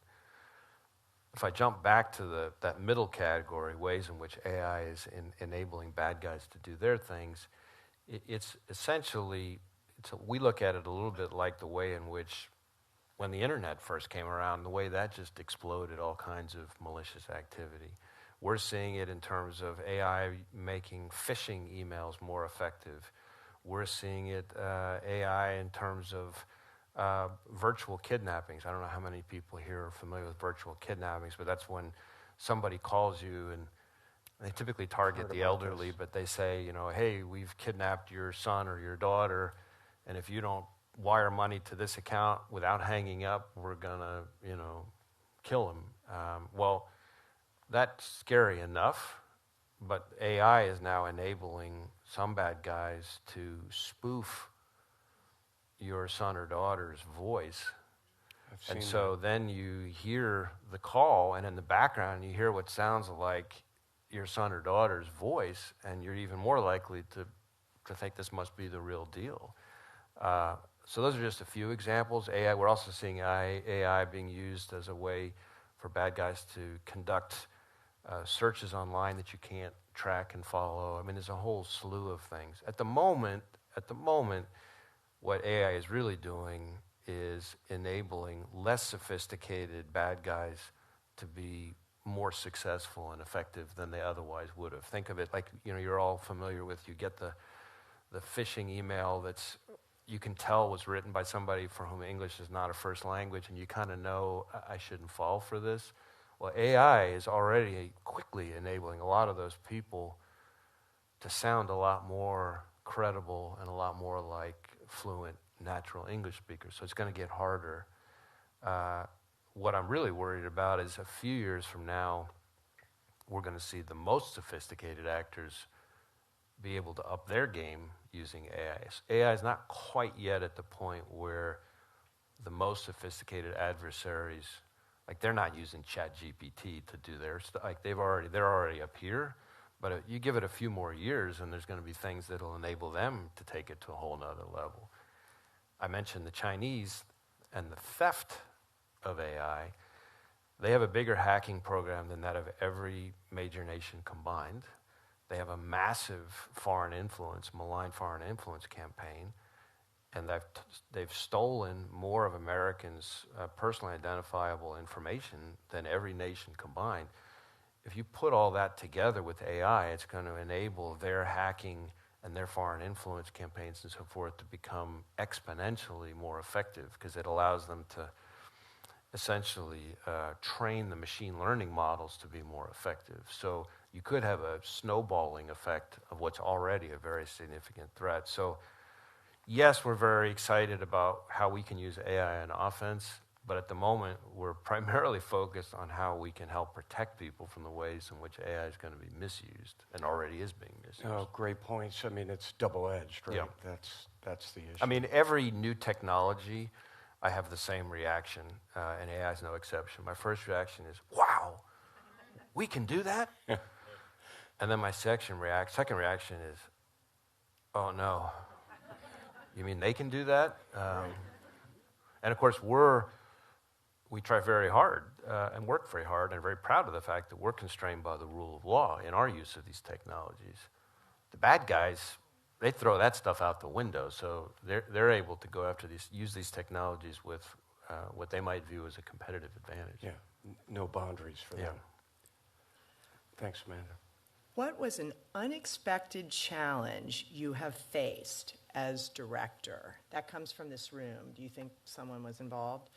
If I jump back to that middle category, ways in which AI is enabling bad guys to do their things, it's essentially, we look at it a little bit like the way in which, when the internet first came around, the way that just exploded all kinds of malicious activity. We're seeing it in terms of AI making phishing emails more effective. We're seeing it, AI, in terms of virtual kidnappings. I don't know how many people here are familiar with virtual kidnappings, but that's when somebody calls you, and they typically target the elderly, but they say, hey, we've kidnapped your son or your daughter, and if you don't wire money to this account without hanging up, we're gonna, kill him. Well, that's scary enough, but AI is now enabling some bad guys to spoof your son or daughter's voice. And so then you hear the call, and in the background you hear what sounds like your son or daughter's voice, and you're even more likely to think this must be the real deal. So those are just a few examples. AI, we're also seeing AI being used as a way for bad guys to conduct searches online that you can't track and follow. I mean, there's a whole slew of things. At the moment, what AI is really doing is enabling less sophisticated bad guys to be more successful and effective than they otherwise would have. Think of it like, you're all familiar with, you get the phishing email that's, you can tell was written by somebody for whom English is not a first language, and you kind of know, I shouldn't fall for this. Well, AI is already quickly enabling a lot of those people to sound a lot more credible and a lot more like fluent natural English speakers. So it's going to get harder. What I'm really worried about is a few years from now, we're going to see the most sophisticated actors be able to up their game using AI. AI is not quite yet at the point where the most sophisticated adversaries, like they're not using ChatGPT to do their stuff. Like they're already up here, but you give it a few more years and there's going to be things that'll enable them to take it to a whole nother level. I mentioned the Chinese and the theft of AI. They have a bigger hacking program than that of every major nation combined. They have a massive malign foreign influence campaign, and they've stolen more of Americans' personally identifiable information than every nation combined. If you put all that together with AI, it's going to enable their hacking and their foreign influence campaigns and so forth to become exponentially more effective, because it allows them to essentially train the machine learning models to be more effective. So you could have a snowballing effect of what's already a very significant threat. So yes, we're very excited about how we can use AI in offense, but at the moment, we're primarily focused on how we can help protect people from the ways in which AI is going to be misused and already is being misused. Oh, great points. I mean, it's double-edged, right? Yeah. That's the issue. I mean, every new technology, I have the same reaction, and AI is no exception. My first reaction is, wow, we can do that? And then my second reaction is, oh no, you mean they can do that? And of course, we try very hard and work very hard and are very proud of the fact that we're constrained by the rule of law in our use of these technologies. The bad guys, they throw that stuff out the window, so they're able to go after use these technologies with what they might view as a competitive advantage. Yeah, no boundaries for them. Thanks, Amanda. What was an unexpected challenge you have faced as director? That comes from this room. Do you think someone was involved?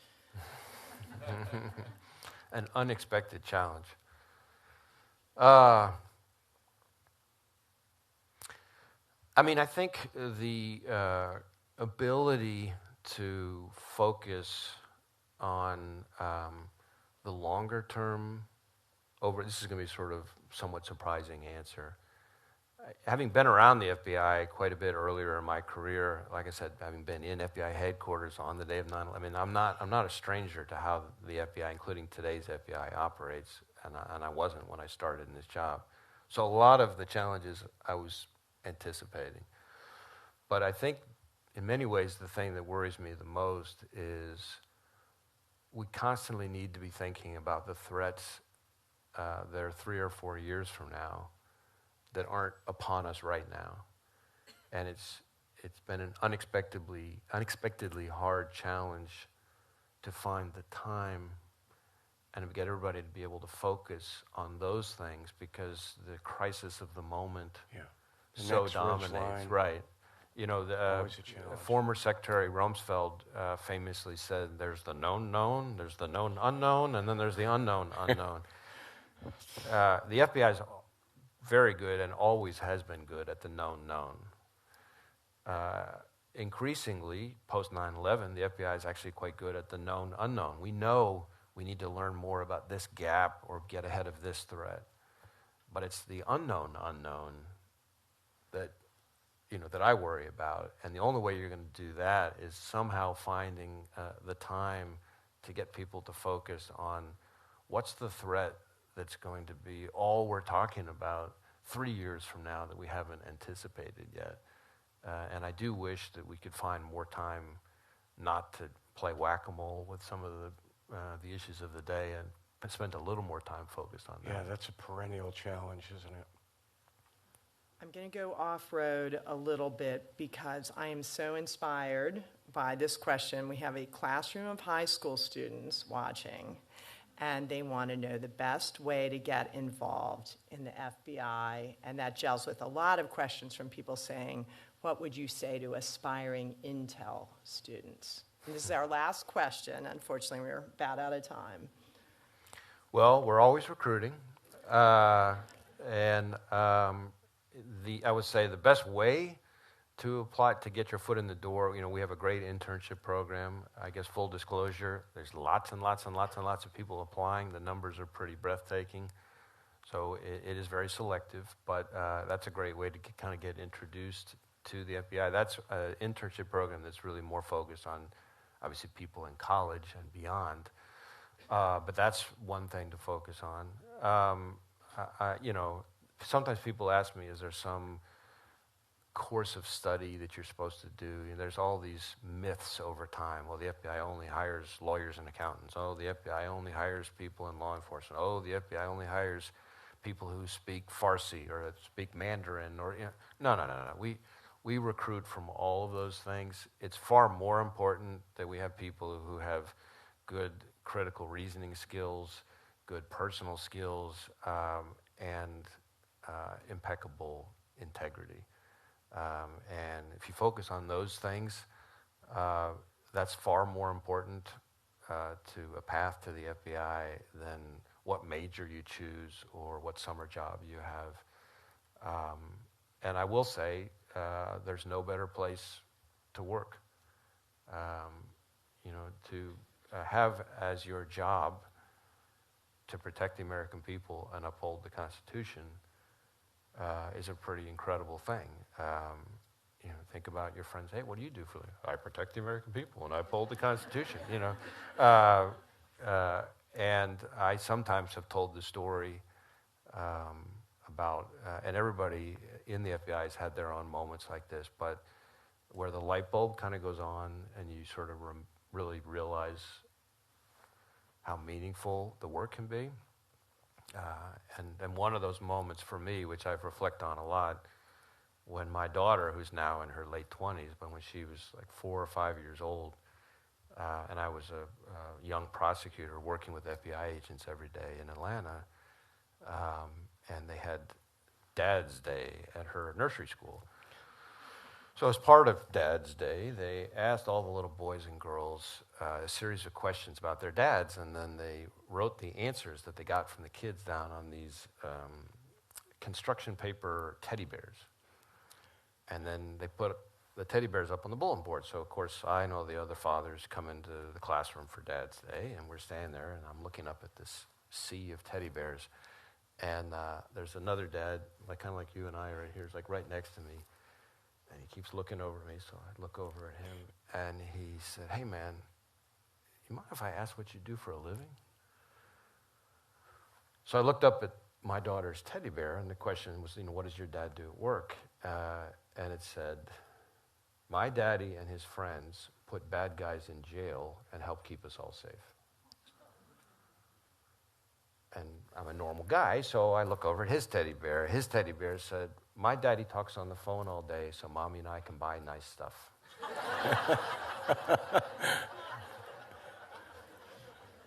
An unexpected challenge. I mean, I think the ability to focus on the longer term this is going to be sort of somewhat surprising answer. Having been around the FBI quite a bit earlier in my career, like I said, having been in FBI headquarters on the day of 9/11, I mean, I'm not a stranger to how the FBI, including today's FBI, operates, and I wasn't when I started in this job. So a lot of the challenges I was anticipating. But I think in many ways the thing that worries me the most is we constantly need to be thinking about the threats that are 3 or 4 years from now that aren't upon us right now. And it's been an unexpectedly hard challenge to find the time and to get everybody to be able to focus on those things, because the crisis of the moment so dominates. Right. You know, the former Secretary Rumsfeld famously said, there's the known known, there's the known unknown, and then there's the unknown unknown. The FBI is very good and always has been good at the known known. Increasingly, post 9/11, the FBI is actually quite good at the known unknown. We know we need to learn more about this gap or get ahead of this threat. But it's the unknown that, that I worry about. And the only way you're going to do that is somehow finding the time to get people to focus on what's the threat that's going to be all we're talking about 3 years from now that we haven't anticipated yet. And I do wish that we could find more time not to play whack-a-mole with some of the issues of the day and spend a little more time focused on that. Yeah, that's a perennial challenge, isn't it? I'm going to go off-road a little bit because I am so inspired by this question. We have a classroom of high school students watching, and they want to know the best way to get involved in the FBI, and that gels with a lot of questions from people saying, what would you say to aspiring Intel students? And this is our last question. Unfortunately, we're about out of time. Well, we're always recruiting, I would say the best way to apply to get your foot in the door, we have a great internship program. I guess full disclosure, there's lots and lots and lots and lots of people applying. The numbers are pretty breathtaking. So it is very selective, but that's a great way to kind of get introduced to the FBI. That's an internship program that's really more focused on, obviously, people in college and beyond. But that's one thing to focus on. Sometimes people ask me, is there some course of study that you're supposed to do? There's all these myths over time. Well, the FBI only hires lawyers and accountants. Oh, the FBI only hires people in law enforcement. Oh, the FBI only hires people who speak Farsi or speak Mandarin. Or No. We recruit from all of those things. It's far more important that we have people who have good critical reasoning skills, good personal skills, and impeccable integrity. And if you focus on those things, that's far more important to a path to the FBI than what major you choose or what summer job you have. And I will say, there's no better place to work. To have as your job to protect the American people and uphold the Constitution is a pretty incredible thing. Think about your friends. Hey, what do you do for a living? I protect the American people and I uphold the Constitution. And I sometimes have told the story about, and everybody in the FBI has had their own moments like this, but where the light bulb kind of goes on and you sort of really realize how meaningful the work can be. And one of those moments for me, which I've reflected on a lot, when my daughter, who's now in her late 20s, but when she was like 4 or 5 years old, and I was a young prosecutor working with FBI agents every day in Atlanta, and they had Dad's Day at her nursery school. So as part of Dad's Day, they asked all the little boys and girls a series of questions about their dads, and then they wrote the answers that they got from the kids down on these construction paper teddy bears. And then they put the teddy bears up on the bulletin board. So, of course, I know the other fathers come into the classroom for Dad's Day, and we're standing there, and I'm looking up at this sea of teddy bears. And there's another dad, kind of like you and I right here, is like right next to me. And he keeps looking over at me, so I look over at him, and he said, "Hey, man, you mind if I ask what you do for a living?" So I looked up at my daughter's teddy bear, and the question was, what does your dad do at work? And it said, "My daddy and his friends put bad guys in jail and help keep us all safe." And I'm a normal guy, so I look over at his teddy bear. His teddy bear said, "My daddy talks on the phone all day, so Mommy and I can buy nice stuff."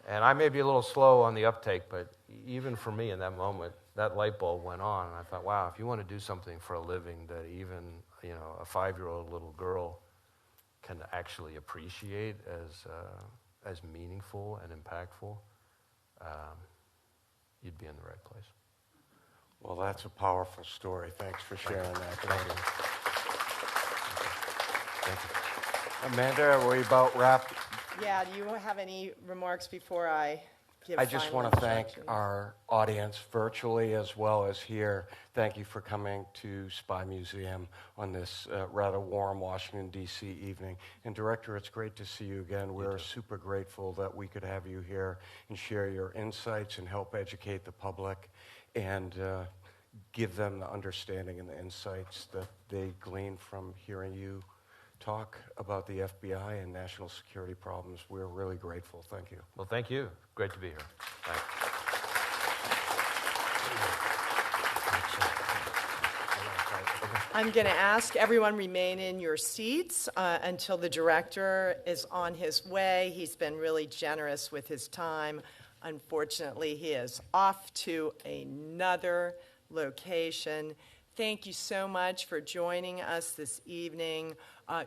And I may be a little slow on the uptake, but even for me in that moment, that light bulb went on, and I thought, wow, if you want to do something for a living that even, a 5-year-old little girl can actually appreciate as meaningful and impactful, you'd be in the right place. Well, that's a powerful story. Thanks for sharing that. Thank you. Amanda, are we about wrapped? Yeah, do you have any remarks before I give I just final want to thank instructions. our audience virtually as well as here. Thank you for coming to Spy Museum on this rather warm Washington, D.C. evening. And Director, it's great to see you again. We're super grateful that we could have you here and share your insights and help educate the public and give them the understanding and the insights that they glean from hearing you talk about the FBI and national security problems. We're really grateful. Thank you. Well, thank you. Great to be here. Thanks. I'm going to ask everyone remain in your seats until the director is on his way. He's been really generous with his time. Unfortunately, he is off to another location. Thank you so much for joining us this evening.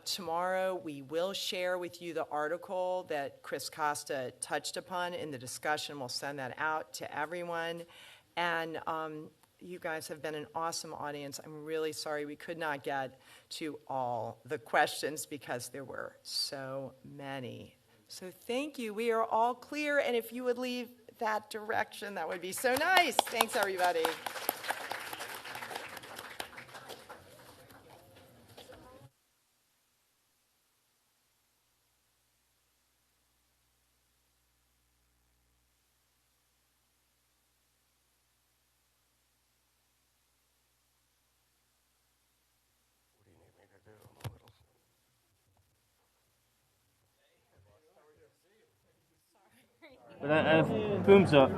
Tomorrow, we will share with you the article that Chris Costa touched upon in the discussion. We'll send that out to everyone. And you guys have been an awesome audience. I'm really sorry we could not get to all the questions because there were so many. So thank you. We are all clear. And if you would leave that direction, that would be so nice. Thanks, everybody. Booms up.